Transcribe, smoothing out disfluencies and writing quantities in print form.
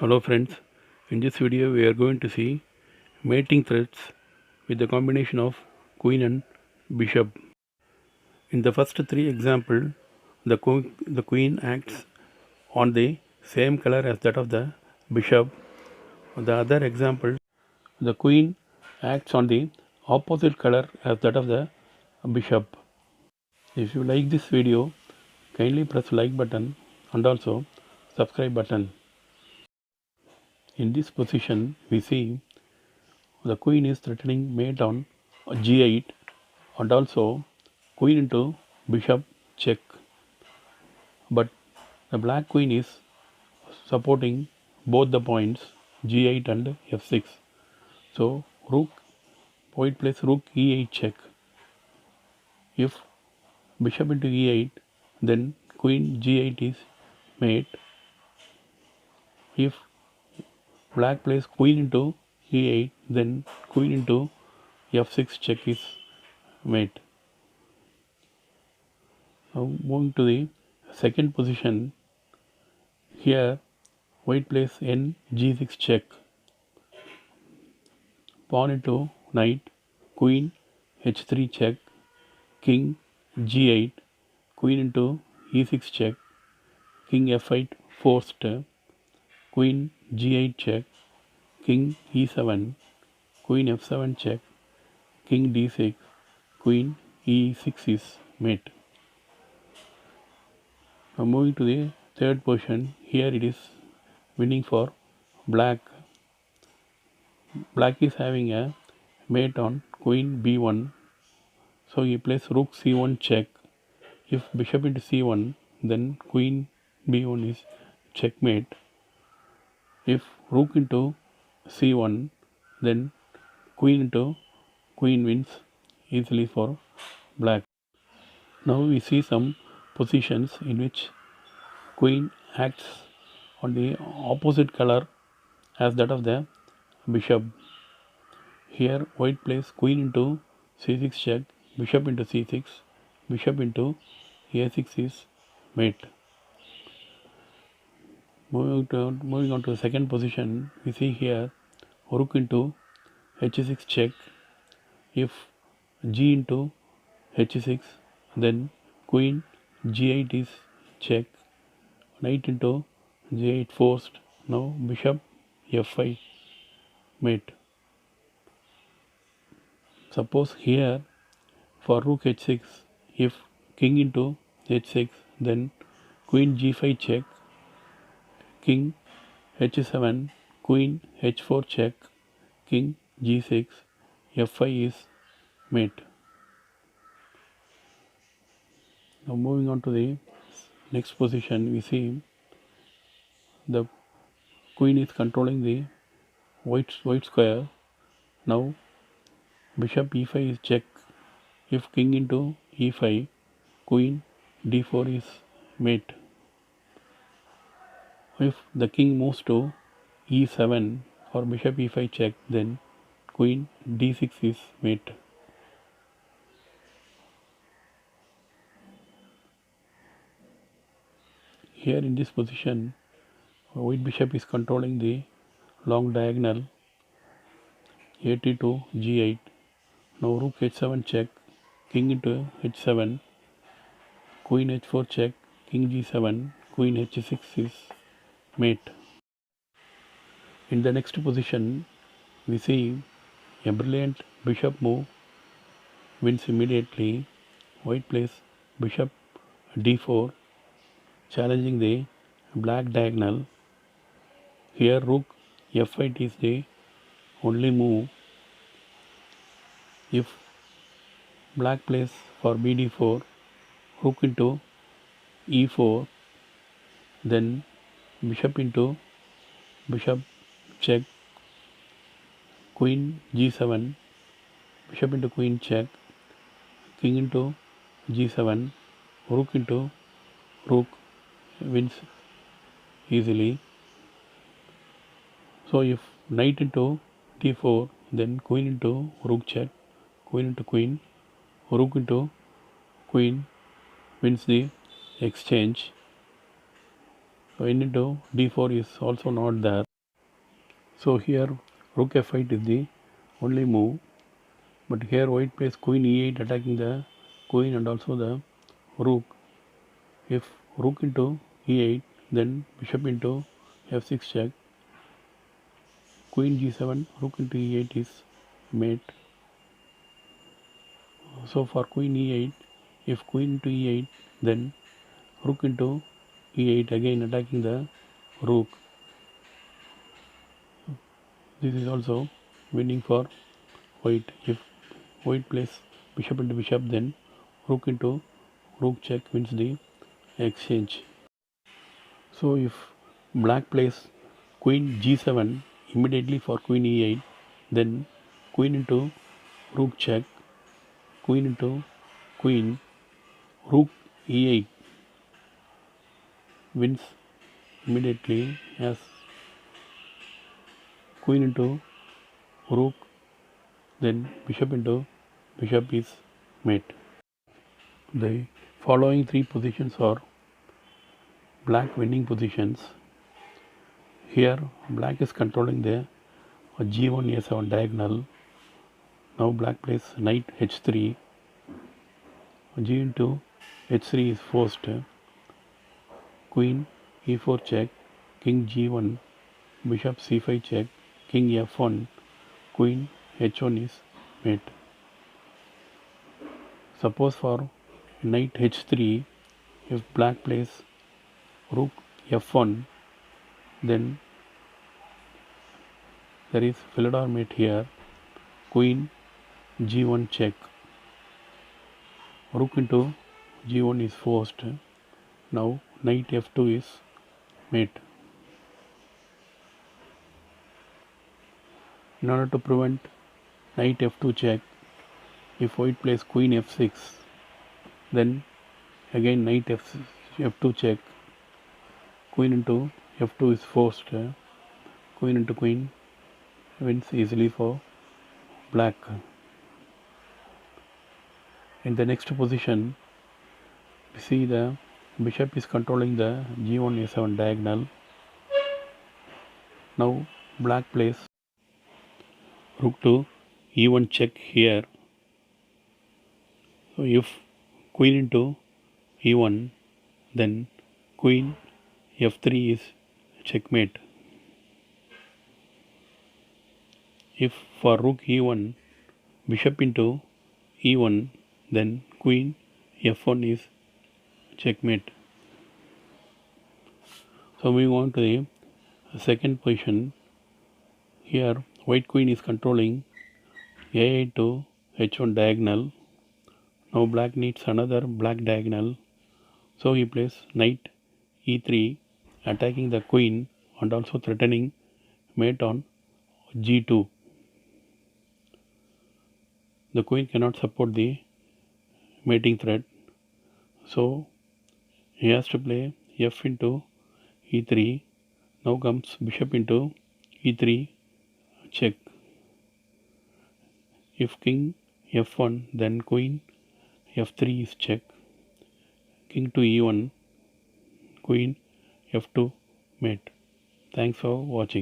Hello friends, in this video we are going to see mating threats with the combination of queen and bishop. In the first three examples, the queen acts on the same color as that of the bishop. The other example, the queen acts on the opposite color as that of the bishop. If you like this video, kindly press like button and also subscribe button. In this position, we see the queen is threatening mate on g8 and also queen into bishop check, but the black queen is supporting both the points g8 and f6. So rook white plays rook e8 check. If bishop into e8, then queen g8 is mate. If black plays queen into e8, then queen into f6 check is mate. Now moving to the second position, here white plays n g6 check, pawn into knight, queen h3 check, king g8, queen into e6 check, king f8 forced, queen g8 check, king e7, queen f7 check, king d6, queen e6 is mate. Now moving to the third position, here it is winning for black. Black is having a mate on queen b1, so he plays rook c1 check. If bishop into c1, then queen b1 is checkmate. If rook into c1, then queen into queen wins easily for black. Now we see some positions in which queen acts on the opposite color as that of the bishop. Here white plays queen into c6 check, bishop into c6, bishop into a6 is mate. Moving on to the second position, we see here rook into h6 check. If g into h6, then queen g8 is check, knight into g8 forced. Now bishop f5 mate. Suppose here for rook h6, if king into h6, then queen g5 check, king h7, queen h4 check, king g6, f5 is mate. Now moving on to the next position, we see the queen is controlling the white square. Now bishop e5 is check. If king into e5, queen d4 is mate. If the king moves to e7 or bishop e5 check, then queen d6 is mate. Here in this position, white bishop is controlling the long diagonal a2 to g8. Now rook h7 check, king into h7, queen h4 check, king g7, queen h6 is mate. In the next position, we see a brilliant bishop move wins immediately. White plays bishop d4, challenging the black diagonal. Here rook f8 is the only move. If black plays for bd4, rook into e4, then bishop into bishop check, queen g7, bishop into queen check, king into g7, rook into rook wins easily. So if knight into d4, then queen into rook check, queen into queen, rook into queen wins the exchange. So n into d4 is also not there. So here rook f8 is the only move, but here white plays queen e8 attacking the queen and also the rook. If rook into e8, then bishop into f6 check, queen g7, rook into e8 is mate. So for queen e8, if queen into e8, then rook into e8 again attacking the rook. This is also winning for white. If white plays bishop into bishop, then rook into rook check wins the exchange. So if black plays queen g7 immediately for queen e8, then queen into rook check, queen into queen, rook e8 wins immediately as queen into rook, then bishop into bishop is mate. The following three positions are black winning positions. Here black is controlling the g1 a7 diagonal. Now black plays knight h3, g into h3 is forced, queen e4 check, king g1, bishop c5 check, king f1, queen h1 is mate. Suppose for knight h3, if black plays rook f1, then there is Philidor mate here, queen g1 check, rook into g1 is forced. Now knight f2 is mate. In order to prevent knight f2 check, if white plays queen f6, then again knight f2 check, queen into f2 is forced, queen into queen wins easily for black. In the next position, we see the bishop is controlling the g1 a7 diagonal. Now black plays rook to e1 check here. So if queen into e1, then queen f3 is checkmate. If for rook e1, bishop into e1, then queen f1 is checkmate. So moving on to the second position, here white queen is controlling a8 to h1 diagonal. Now black needs another black diagonal, so he plays knight e3 attacking the queen and also threatening mate on g2. The queen cannot support the mating threat, so he has to play f into e3. Now comes bishop into e3 check. If king f1, then queen f3 is check, king to e1, queen f2 mate. Thanks for watching.